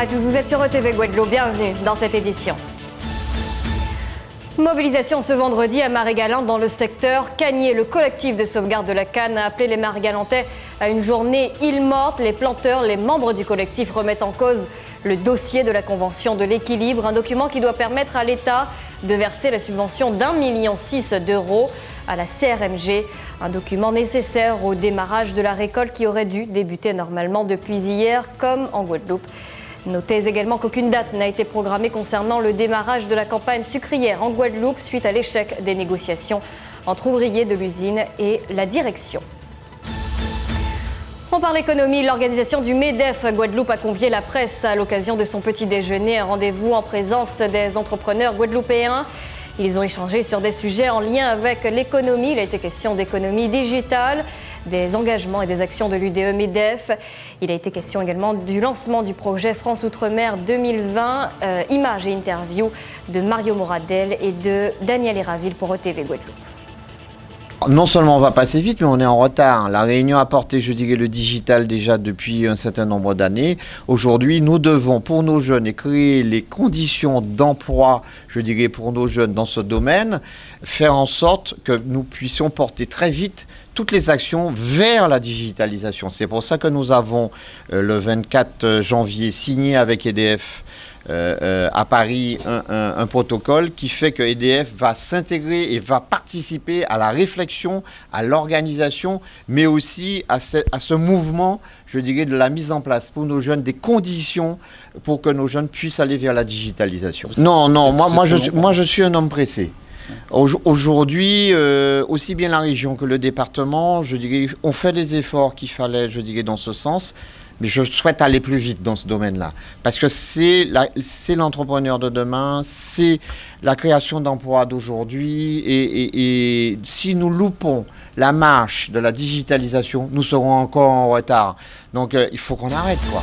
à tous, vous êtes sur ETV Guadeloupe, bienvenue dans cette édition. Mobilisation ce vendredi à Marie-Galante dans le secteur Cagnier. Le collectif de sauvegarde de la canne a appelé les Marie-Galantais à une journée île morte. Les planteurs, les membres du collectif remettent en cause le dossier de la Convention de l'équilibre, un document qui doit permettre à l'État de verser la subvention d'1,6 million d'euros à la CRMG, un document nécessaire au démarrage de la récolte qui aurait dû débuter normalement depuis hier, comme en Guadeloupe. Notez également qu'aucune date n'a été programmée concernant le démarrage de la campagne sucrière en Guadeloupe suite à l'échec des négociations entre ouvriers de l'usine et la direction. On parle économie. L'organisation du MEDEF Guadeloupe a convié la presse à l'occasion de son petit déjeuner, un rendez-vous en présence des entrepreneurs guadeloupéens. Ils ont échangé sur des sujets en lien avec l'économie. Il a été question d'économie digitale, des engagements et des actions de l'UDE-MEDEF. Il a été question également du lancement du projet France Outre-mer 2020. Images et interviews de Mario Moradel et de Daniel Héraville pour ETV Guadeloupe. Non seulement on va passer vite, mais on est en retard. La Réunion a porté, je dirais, le digital déjà depuis un certain nombre d'années. Aujourd'hui, nous devons, pour nos jeunes, et créer les conditions d'emploi, je dirais, pour nos jeunes dans ce domaine, faire en sorte que nous puissions porter très vite toutes les actions vers la digitalisation. C'est pour ça que nous avons, le 24 janvier, signé avec EDF à Paris un protocole qui fait que EDF va s'intégrer et va participer à la réflexion, à l'organisation, mais aussi à ce mouvement, je dirais, de la mise en place pour nos jeunes des conditions pour que nos jeunes puissent aller vers la digitalisation. Non, moi je suis un homme pressé. Aujourd'hui, aussi bien la région que le département, je dirais, ont fait les efforts qu'il fallait, je dirais, dans ce sens. Mais je souhaite aller plus vite dans ce domaine-là. Parce que c'est l'entrepreneur de demain, c'est la création d'emplois d'aujourd'hui. Et si nous loupons la marche de la digitalisation, nous serons encore en retard. Donc il faut qu'on arrête, quoi.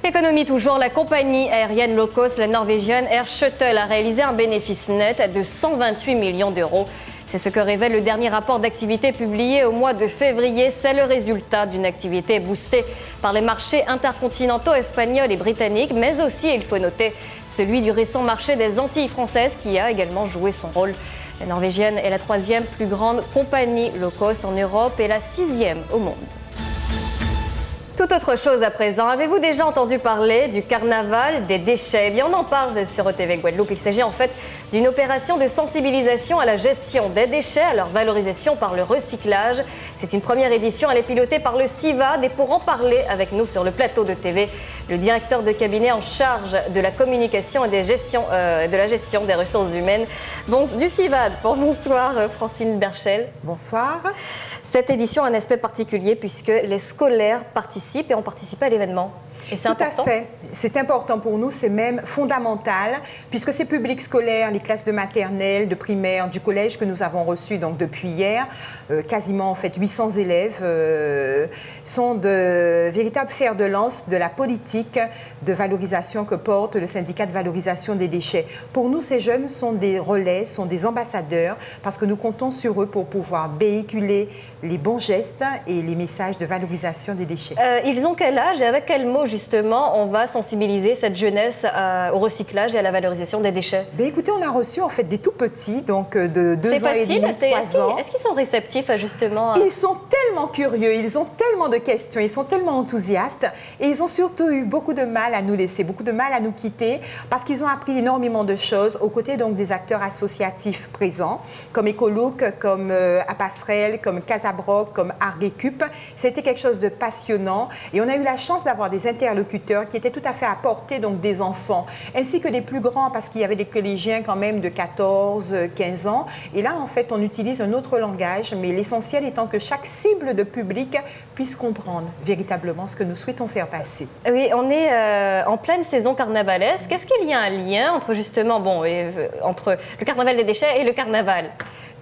Économie toujours, la compagnie aérienne low cost, la norvégienne Air Shuttle, a réalisé un bénéfice net de 128 millions d'euros. C'est ce que révèle le dernier rapport d'activité publié au mois de février. C'est le résultat d'une activité boostée par les marchés intercontinentaux espagnols et britanniques, mais aussi, il faut noter, celui du récent marché des Antilles françaises qui a également joué son rôle. La norvégienne est la 3e plus grande compagnie low cost en Europe et la 6e au monde. Tout autre chose à présent. Avez-vous déjà entendu parler du carnaval des déchets? Eh bien, on en parle sur ETV Guadeloupe. Il s'agit en fait d'une opération de sensibilisation à la gestion des déchets, à leur valorisation par le recyclage. C'est une première édition, elle est pilotée par le CIVAD. Et pour en parler avec nous sur le plateau de TV, le directeur de cabinet en charge de la communication et de la gestion des ressources humaines du CIVAD. Bonsoir Francine Berchel. Bonsoir. Cette édition a un aspect particulier puisque les scolaires participent et ont participé à l'événement. Et c'est important. Tout à fait. C'est important pour nous, c'est même fondamental, puisque ces publics scolaires, les classes de maternelle, de primaire, du collège que nous avons reçus donc depuis hier, quasiment en fait 800 élèves, sont de véritables fers de lance de la politique de valorisation que porte le syndicat de valorisation des déchets. Pour nous, ces jeunes sont des relais, sont des ambassadeurs, parce que nous comptons sur eux pour pouvoir véhiculer les bons gestes et les messages de valorisation des déchets. Ils ont quel âge et avec quel mot justement on va sensibiliser cette jeunesse au recyclage et à la valorisation des déchets? Écoutez, on a reçu en fait des tout petits, donc de 2 ans et demi, 3 ans. Est-ce qu'ils sont réceptifs justement Ils sont tellement curieux, ils ont tellement de questions, ils sont tellement enthousiastes et ils ont surtout eu beaucoup de mal à nous laisser, beaucoup de mal à nous quitter parce qu'ils ont appris énormément de choses aux côtés donc des acteurs associatifs présents comme Ecolook, comme à Passerelle, comme Casabroc, comme Arguecup. C'était quelque chose de passionnant et on a eu la chance d'avoir des interlocuteurs qui étaient tout à fait à portée donc des enfants ainsi que des plus grands parce qu'il y avait des collégiens quand même de 14, 15 ans et là en fait on utilise un autre langage mais l'essentiel étant que chaque cible de public puisse comprendre véritablement ce que nous souhaitons faire passer. Oui, on est en pleine saison carnavalesque. Est-ce qu'il y a un lien entre justement entre le carnaval des déchets et le carnaval?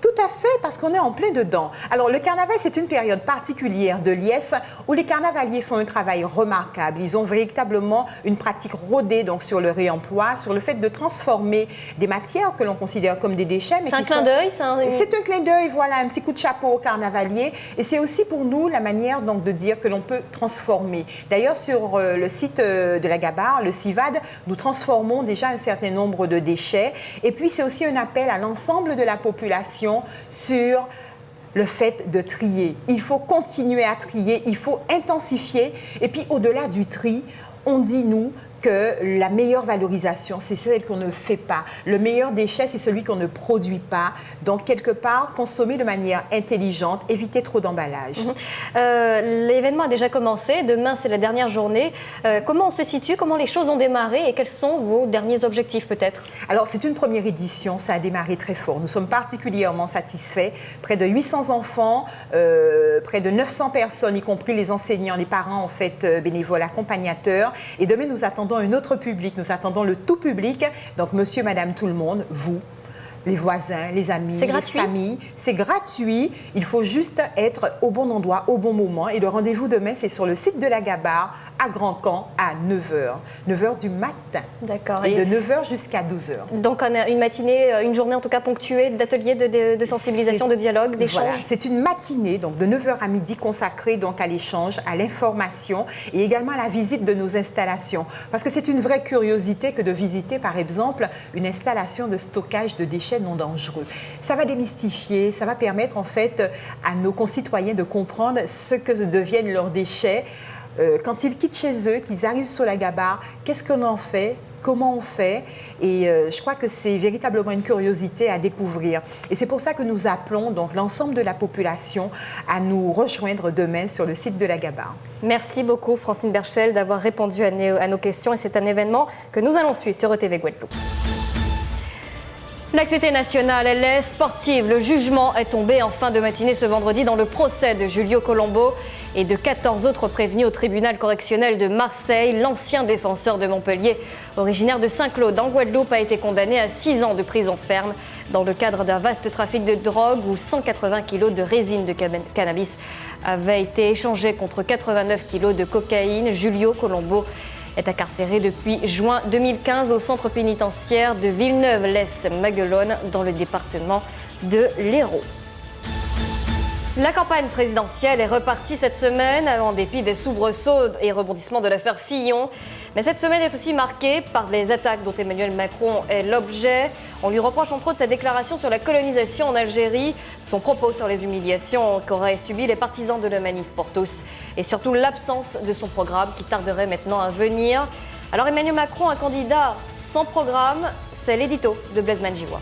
Tout Tout à fait, parce qu'on est en plein dedans. Alors, le carnaval, c'est une période particulière de liesse où les carnavaliers font un travail remarquable. Ils ont véritablement une pratique rodée donc, sur le réemploi, sur le fait de transformer des matières que l'on considère comme des déchets. C'est un clin d'œil, c'est un clin d'œil, voilà, un petit coup de chapeau aux carnavaliers. Et c'est aussi pour nous la manière donc, de dire que l'on peut transformer. D'ailleurs, sur le site de la Gabarre, le CIVAD, nous transformons déjà un certain nombre de déchets. Et puis, c'est aussi un appel à l'ensemble de la population sur le fait de trier. Il faut continuer à trier, il faut intensifier. Et puis, au-delà du tri, on dit, nous, que la meilleure valorisation, c'est celle qu'on ne fait pas. Le meilleur déchet, c'est celui qu'on ne produit pas. Donc, quelque part, consommer de manière intelligente, éviter trop d'emballage. L'événement a déjà commencé. Demain, c'est la dernière journée. Comment on se situe? Comment les choses ont démarré? Et quels sont vos derniers objectifs, peut-être? Alors, c'est une première édition. Ça a démarré très fort. Nous sommes particulièrement satisfaits. Près de 800 enfants, près de 900 personnes, y compris les enseignants, les parents, en fait, bénévoles, accompagnateurs. Et demain, nous attendons un autre public, nous attendons le tout public, donc monsieur, madame, tout le monde, vous, les voisins, les amis, les familles. C'est gratuit, il faut juste être au bon endroit, au bon moment. Et le rendez-vous demain, c'est sur le site de la Gabarre, à Grand Camp, à 9h. 9h du matin. D'accord. Et de 9h jusqu'à 12h. Donc une matinée, une journée en tout cas ponctuée d'ateliers de sensibilisation, de dialogue, d'échange. Voilà, c'est une matinée, donc de 9h à midi, consacrée donc à l'échange, à l'information et également à la visite de nos installations. Parce que c'est une vraie curiosité que de visiter, par exemple, une installation de stockage de déchets non dangereux. Ça va démystifier, ça va permettre en fait à nos concitoyens de comprendre ce que deviennent leurs déchets. Quand ils quittent chez eux, qu'ils arrivent sur la Gabarre, qu'est-ce qu'on en fait? Comment on fait? Et je crois que c'est véritablement une curiosité à découvrir. Et c'est pour ça que nous appelons donc l'ensemble de la population à nous rejoindre demain sur le site de la Gabarre. Merci beaucoup Francine Berchel d'avoir répondu à nos questions. Et c'est un événement que nous allons suivre sur ETV Guadeloupe. L'actualité nationale, elle est sportive. Le jugement est tombé en fin de matinée ce vendredi dans le procès de Julio Colombo et de 14 autres prévenus au tribunal correctionnel de Marseille. L'ancien défenseur de Montpellier, originaire de Saint-Claude en Guadeloupe, a été condamné à 6 ans de prison ferme dans le cadre d'un vaste trafic de drogue où 180 kilos de résine de cannabis avaient été échangés contre 89 kilos de cocaïne. Julio Colombo est incarcéré depuis juin 2015 au centre pénitentiaire de Villeneuve-lès-Maguelone dans le département de l'Hérault. La campagne présidentielle est repartie cette semaine en dépit des soubresauts et rebondissements de l'affaire Fillon. Mais cette semaine est aussi marquée par les attaques dont Emmanuel Macron est l'objet. On lui reproche entre autres sa déclaration sur la colonisation en Algérie, son propos sur les humiliations qu'auraient subies les partisans de la Manif pour tous et surtout l'absence de son programme qui tarderait maintenant à venir. Alors Emmanuel Macron, un candidat sans programme, c'est l'édito de Blaise Manjiwa.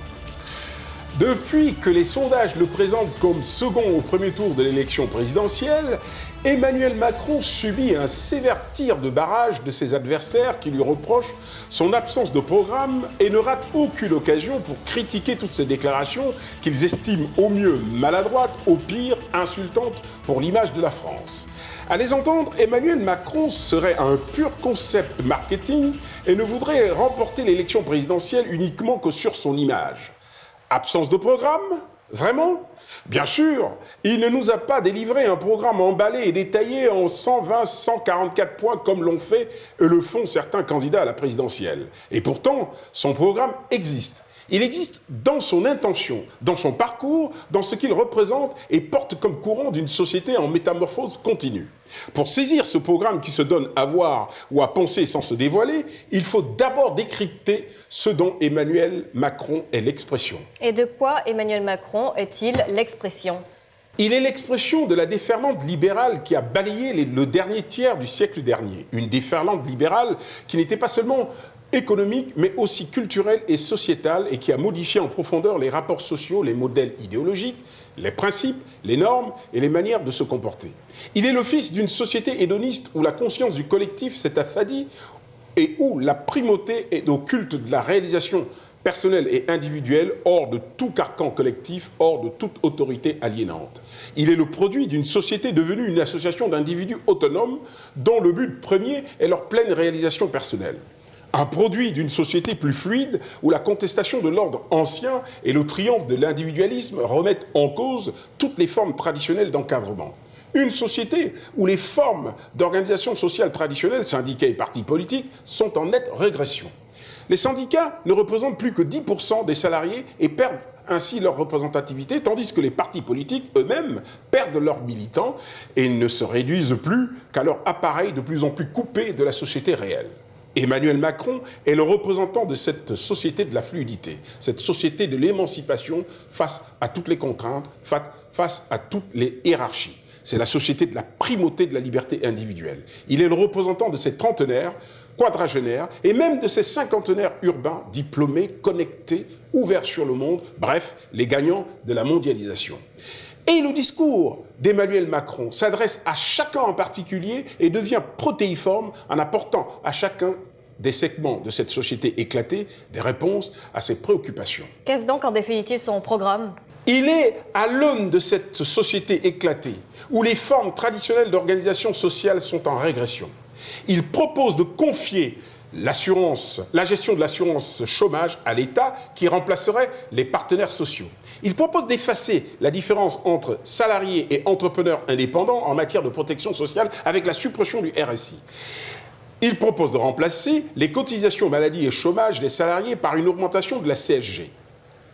Depuis que les sondages le présentent comme second au premier tour de l'élection présidentielle, Emmanuel Macron subit un sévère tir de barrage de ses adversaires qui lui reprochent son absence de programme et ne rate aucune occasion pour critiquer toutes ces déclarations qu'ils estiment au mieux maladroites, au pire insultantes pour l'image de la France. À les entendre, Emmanuel Macron serait un pur concept marketing et ne voudrait remporter l'élection présidentielle uniquement que sur son image. Absence de programme? Vraiment? Bien sûr, il ne nous a pas délivré un programme emballé et détaillé en 120, 144 points comme l'ont fait et le font certains candidats à la présidentielle. Et pourtant, son programme existe. Il existe dans son intention, dans son parcours, dans ce qu'il représente et porte comme courant d'une société en métamorphose continue. Pour saisir ce programme qui se donne à voir ou à penser sans se dévoiler, il faut d'abord décrypter ce dont Emmanuel Macron est l'expression. Et de quoi Emmanuel Macron est-il l'expression ? Il est l'expression de la déferlante libérale qui a balayé le dernier tiers du siècle dernier. Une déferlante libérale qui n'était pas seulement économique, mais aussi culturelle et sociétale, et qui a modifié en profondeur les rapports sociaux, les modèles idéologiques, les principes, les normes et les manières de se comporter. Il est le fils d'une société hédoniste où la conscience du collectif s'est affadie et où la primauté est au culte de la réalisation personnelle et individuelle, hors de tout carcan collectif, hors de toute autorité aliénante. Il est le produit d'une société devenue une association d'individus autonomes dont le but premier est leur pleine réalisation personnelle. Un produit d'une société plus fluide où la contestation de l'ordre ancien et le triomphe de l'individualisme remettent en cause toutes les formes traditionnelles d'encadrement. Une société où les formes d'organisation sociale traditionnelles, syndicats et partis politiques, sont en nette régression. Les syndicats ne représentent plus que 10% des salariés et perdent ainsi leur représentativité, tandis que les partis politiques eux-mêmes perdent leurs militants et ne se réduisent plus qu'à leur appareil de plus en plus coupé de la société réelle. Emmanuel Macron est le représentant de cette société de la fluidité, cette société de l'émancipation face à toutes les contraintes, face à toutes les hiérarchies. C'est la société de la primauté de la liberté individuelle. Il est le représentant de ces trentenaires, quadragénaires et même de ces cinquantenaires urbains, diplômés, connectés, ouverts sur le monde, bref, les gagnants de la mondialisation. Et le discours d'Emmanuel Macron s'adresse à chacun en particulier et devient protéiforme en apportant à chacun des segments de cette société éclatée des réponses à ses préoccupations. Qu'est-ce donc en définitive son programme ? Il est à l'aune de cette société éclatée, où les formes traditionnelles d'organisation sociale sont en régression. Il propose de confier la gestion de l'assurance chômage à l'État qui remplacerait les partenaires sociaux. Il propose d'effacer la différence entre salariés et entrepreneurs indépendants en matière de protection sociale avec la suppression du RSI. Il propose de remplacer les cotisations maladie et chômage des salariés par une augmentation de la CSG.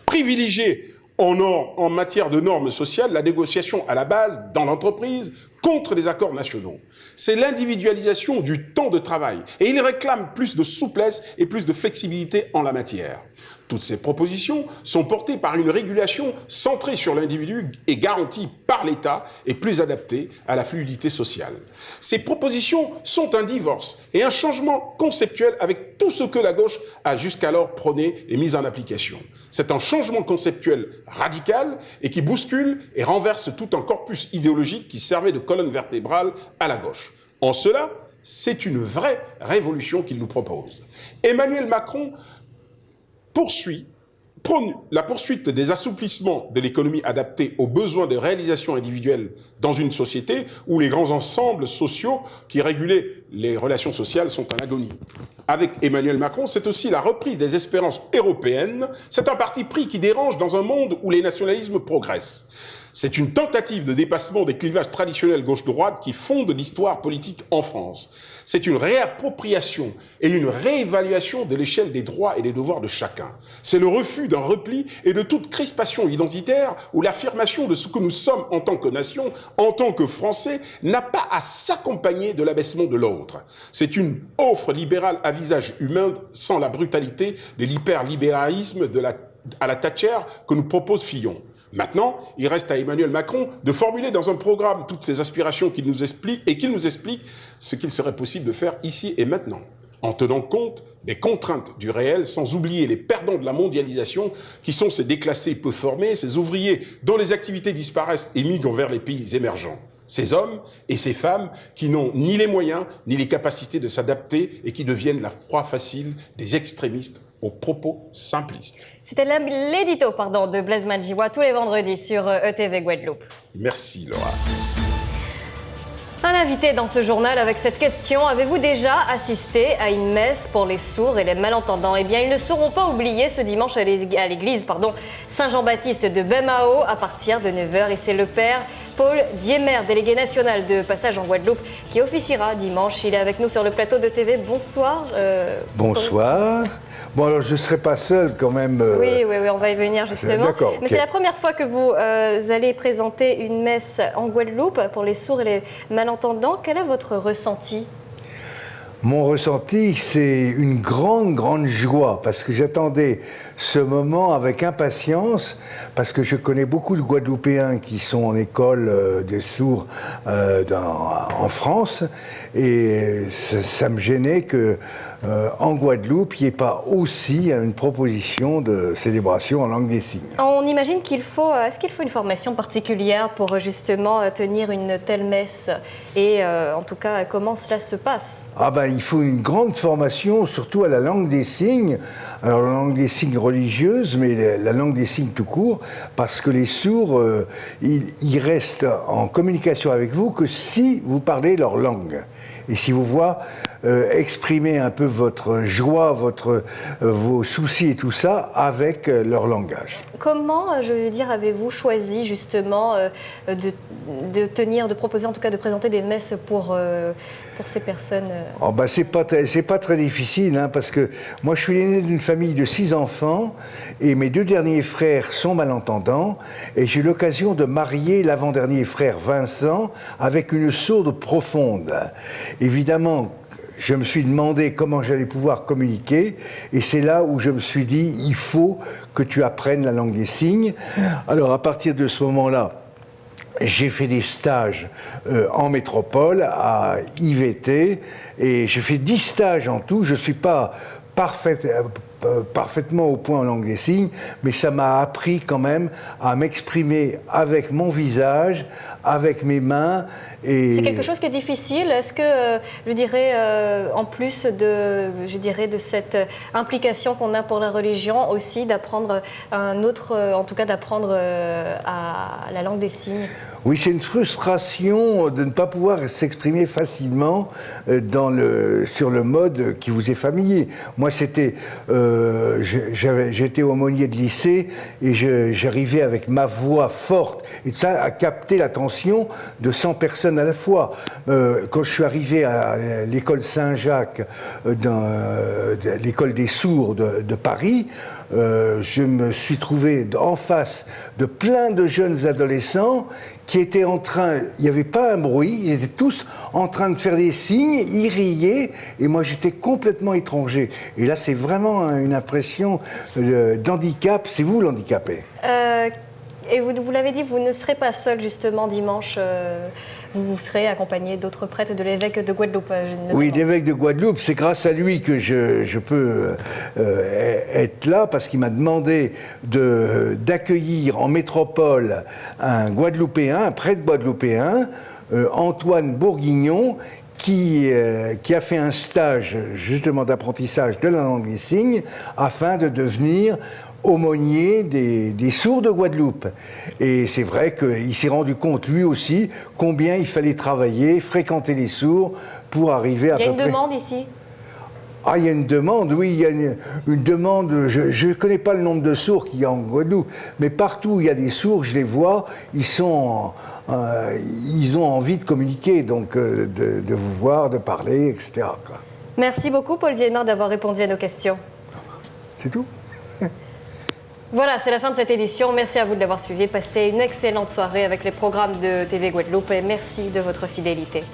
Privilégier en matière de normes sociales, la négociation à la base dans l'entreprise contre les accords nationaux. C'est l'individualisation du temps de travail et il réclame plus de souplesse et plus de flexibilité en la matière. Toutes ces propositions sont portées par une régulation centrée sur l'individu et garantie par l'État et plus adaptée à la fluidité sociale. Ces propositions sont un divorce et un changement conceptuel avec tout ce que la gauche a jusqu'alors prôné et mis en application. C'est un changement conceptuel radical et qui bouscule et renverse tout un corpus idéologique qui servait de colonne vertébrale à la gauche. En cela, c'est une vraie révolution qu'il nous propose. Emmanuel Macron prône la poursuite des assouplissements de l'économie adaptée aux besoins de réalisation individuelle dans une société où les grands ensembles sociaux qui régulaient les relations sociales sont en agonie. Avec Emmanuel Macron, c'est aussi la reprise des espérances européennes. C'est un parti pris qui dérange dans un monde où les nationalismes progressent. C'est une tentative de dépassement des clivages traditionnels gauche-droite qui fondent l'histoire politique en France. C'est une réappropriation et une réévaluation de l'échelle des droits et des devoirs de chacun. C'est le refus d'un repli et de toute crispation identitaire où l'affirmation de ce que nous sommes en tant que nation, en tant que Français, n'a pas à s'accompagner de l'abaissement de l'autre. C'est une offre libérale à visage humain sans la brutalité de l'hyperlibéralisme à la Thatcher que nous propose Fillon. Maintenant, il reste à Emmanuel Macron de formuler dans un programme toutes ces aspirations qu'il nous explique ce qu'il serait possible de faire ici et maintenant, en tenant compte des contraintes du réel, sans oublier les perdants de la mondialisation, qui sont ces déclassés peu formés, ces ouvriers dont les activités disparaissent et migrent vers les pays émergents. Ces hommes et ces femmes qui n'ont ni les moyens ni les capacités de s'adapter et qui deviennent la proie facile des extrémistes aux propos simplistes. C'était l'édito de Blaise Madjiwa tous les vendredis sur ETV Guadeloupe. Merci Laura. Un invité dans ce journal avec cette question. Avez-vous déjà assisté à une messe pour les sourds et les malentendants ? Eh bien, ils ne seront pas oubliés ce dimanche à l'église Saint-Jean-Baptiste de Bemao à partir de 9h. Et c'est le père Paul Diemer, délégué national de Passage en Guadeloupe, qui officiera dimanche. Il est avec nous sur le plateau de TV. Bonsoir. Bonsoir. Bon, alors je ne serai pas seul quand même. Oui, on va y venir justement. D'accord. Mais c'est la première fois que vous allez présenter une messe en Guadeloupe pour les sourds et les malentendants. Quel est votre ressenti ? Mon ressenti, c'est une grande joie, parce que j'attendais ce moment avec impatience, parce que je connais beaucoup de Guadeloupéens qui sont en école des sourds en France, et ça me gênait qu'en Guadeloupe, il n'y ait pas aussi une proposition de célébration en langue des signes. On imagine est-ce qu'il faut une formation particulière pour justement tenir une telle messe, et en tout cas, comment cela se passe ? Il faut une grande formation, surtout à la langue des signes. Alors la langue des signes religieuse, mais la langue des signes tout court, parce que les sourds, ils restent en communication avec vous que si vous parlez leur langue. et si vous voient exprimer un peu votre joie, vos soucis et tout ça avec leur langage. Comment, je veux dire, avez-vous choisi justement de proposer, en tout cas de présenter des messes pour ces personnes Oh bah c'est pas très difficile, hein, parce que moi je suis l'aîné d'une famille de 6 enfants et mes 2 derniers frères sont malentendants et j'ai eu l'occasion de marier l'avant-dernier frère Vincent avec une sourde profonde. Évidemment, je me suis demandé comment j'allais pouvoir communiquer et c'est là où je me suis dit il faut que tu apprennes la langue des signes. Alors à partir de ce moment-là, j'ai fait des stages en métropole, à IVT, et j'ai fait 10 stages en tout. Je ne suis pas parfaitement au point en langue des signes, mais ça m'a appris quand même à m'exprimer avec mon visage, avec mes mains. C'est quelque chose qui est difficile. Est-ce que, je dirais, en plus de cette implication qu'on a pour la religion, aussi d'apprendre d'apprendre à la langue des signes? Oui, c'est une frustration de ne pas pouvoir s'exprimer facilement sur le mode qui vous est familier. Moi, j'étais aumônier de lycée et j'arrivais avec ma voix forte et tout ça à capter l'attention de 100 personnes à la fois. Quand je suis arrivé à l'école Saint-Jacques, l'école des sourds de Paris, je me suis trouvé en face de plein de jeunes adolescents qui étaient en train, il n'y avait pas un bruit, ils étaient tous en train de faire des signes, ils riaient, et moi j'étais complètement étranger. Et là c'est vraiment une impression d'handicap, c'est vous l'handicapé. Et vous l'avez dit, vous ne serez pas seul justement dimanche, vous serez accompagné d'autres prêtres, de l'évêque de Guadeloupe. Oui, l'évêque de Guadeloupe, c'est grâce à lui que je peux être là, parce qu'il m'a demandé d'accueillir en métropole un Guadeloupéen, un prêtre guadeloupéen, Antoine Bourguignon, qui a fait un stage justement d'apprentissage de la langue des signes afin de devenir aumônier des sourds de Guadeloupe. Et c'est vrai qu'il s'est rendu compte lui aussi combien il fallait travailler, fréquenter les sourds pour arriver à peu près... Il y a une demande ici? Ah, il y a une demande, oui, il y a une demande. Je ne connais pas le nombre de sourds qu'il y a en Guadeloupe, mais partout où il y a des sourds, je les vois, ils ont envie de communiquer, donc de vous voir, de parler, etc. quoi. Merci beaucoup, Paul Dienmar, d'avoir répondu à nos questions. C'est tout. Voilà, c'est la fin de cette édition. Merci à vous de l'avoir suivi. Passez une excellente soirée avec les programmes de TV Guadeloupe et merci de votre fidélité.